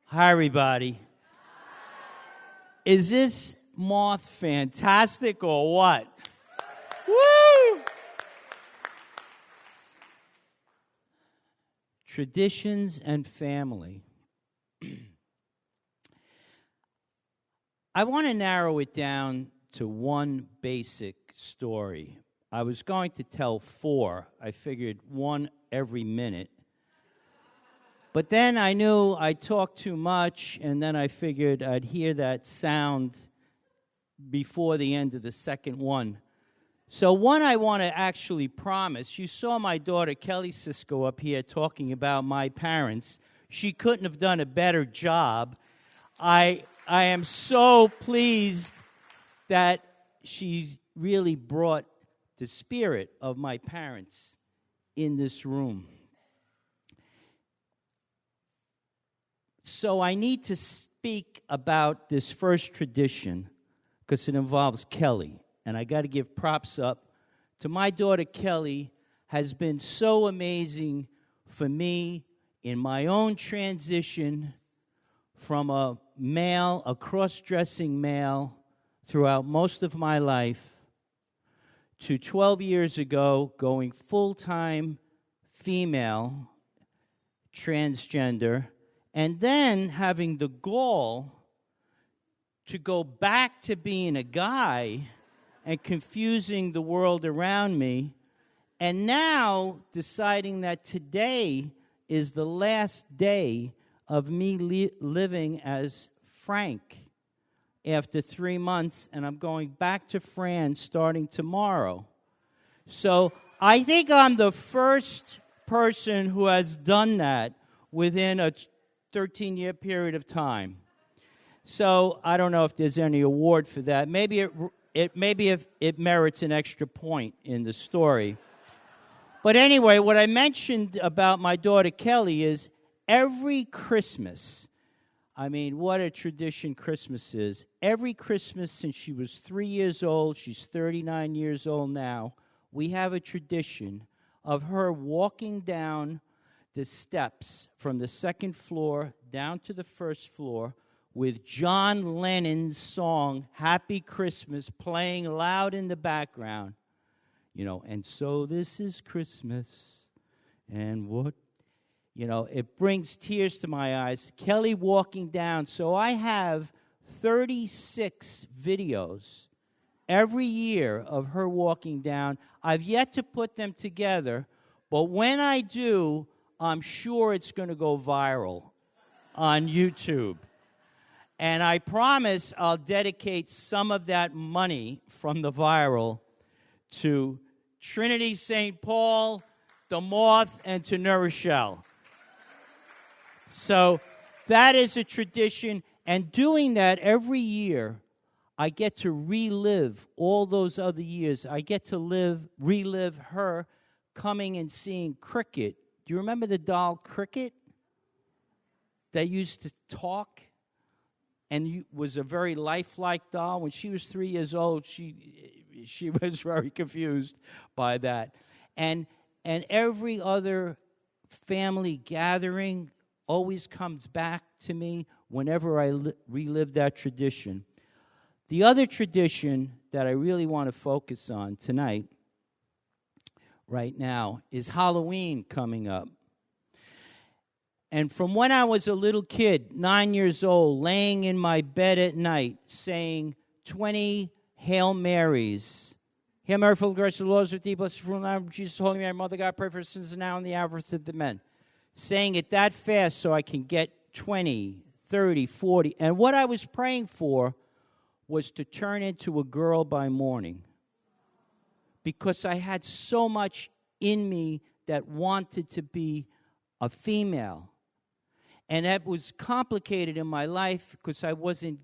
Hi, everybody. Is this Moth fantastic or what? Woo! Traditions and family. I want to narrow it down to one basic story. I was going to tell 4. I figured 1 every minute. But then I knew I talked too much, and then I figured I'd hear that sound before the end of the second one. So one I want to actually promise. You saw my daughter, Kelly Sisco, up here talking about my parents. She couldn't have done a better job. I am so pleased that she really brought the spirit of my parents in this room. So I need to speak about this first tradition because it involves Kelly. And I got to give props up to my daughter, Kelly, has been so amazing for me in my own transition from a male, a cross-dressing male, throughout most of my life, to 12 years ago going full-time female, transgender, and then having the gall to go back to being a guy and confusing the world around me, and now deciding that today is the last day of me living as Frank after 3 months, and I'm going back to FRANS starting tomorrow. So I think I'm the first person who has done that within a 13-year period of time. So I don't know if there's any award for that. Maybe it merits an extra point in the story. But anyway, what I mentioned about my daughter Kelly is every Christmas, I mean, what a tradition Christmas is. Every Christmas since she was 3 years old, she's 39 years old now, we have a tradition of her walking down the steps from the second floor down to the first floor with John Lennon's song, Happy Christmas, playing loud in the background. You know, and so this is Christmas, and what? You know, it brings tears to my eyes. Kelly walking down. So I have 36 videos every year of her walking down. I've yet to put them together, but when I do, I'm sure it's going to go viral on YouTube. And I promise I'll dedicate some of that money from the viral to Trinity-St. Paul, the Moth, and to Rochelle. So that is a tradition. And doing that every year, I get to relive all those other years. I get to relive her coming and seeing Cricket. Do you remember the doll Cricket that used to talk and was a very lifelike doll? When she was 3 years old, she was very confused by that. And every other family gathering always comes back to me whenever I relive that tradition. The other tradition that I really want to focus on tonight, right now, is Halloween coming up. And from when I was a little kid, 9 years old, laying in my bed at night, saying 20 Hail Marys. Hail Mary, full of grace, the Lord is with thee, blessed are you among Jesus, Holy Mary, Mother of God, pray for us sinners now and the hour of the men. Saying it that fast so I can get 20, 30, 40. And what I was praying for was to turn into a girl by morning, because I had so much in me that wanted to be a female. And that was complicated in my life because I wasn't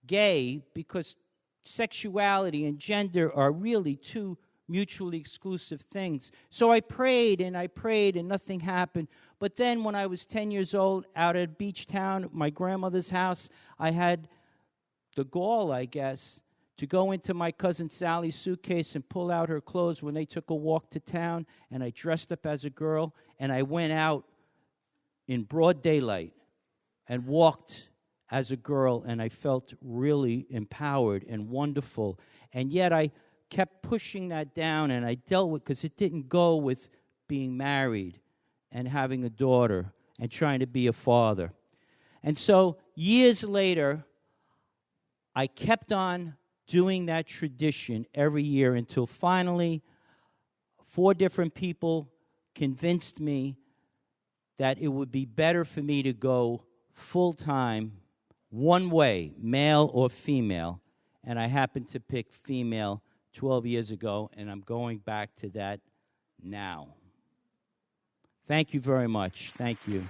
gay, because sexuality and gender are really two mutually exclusive things. So I prayed and nothing happened. But then when I was 10 years old, out at Beach Town, my grandmother's house, I had the gall, I guess, to go into my cousin Sally's suitcase and pull out her clothes when they took a walk to town, and I dressed up as a girl, and I went out in broad daylight and walked as a girl, and I felt really empowered and wonderful. And yet I kept pushing that down, and I dealt with, because it didn't go with being married and having a daughter and trying to be a father. And so years later, I kept on doing that tradition every year until finally 4 different people convinced me that it would be better for me to go full-time, one way, male or female. And I happened to pick female 12 years ago, and I'm going back to that now. Thank you very much. Thank you.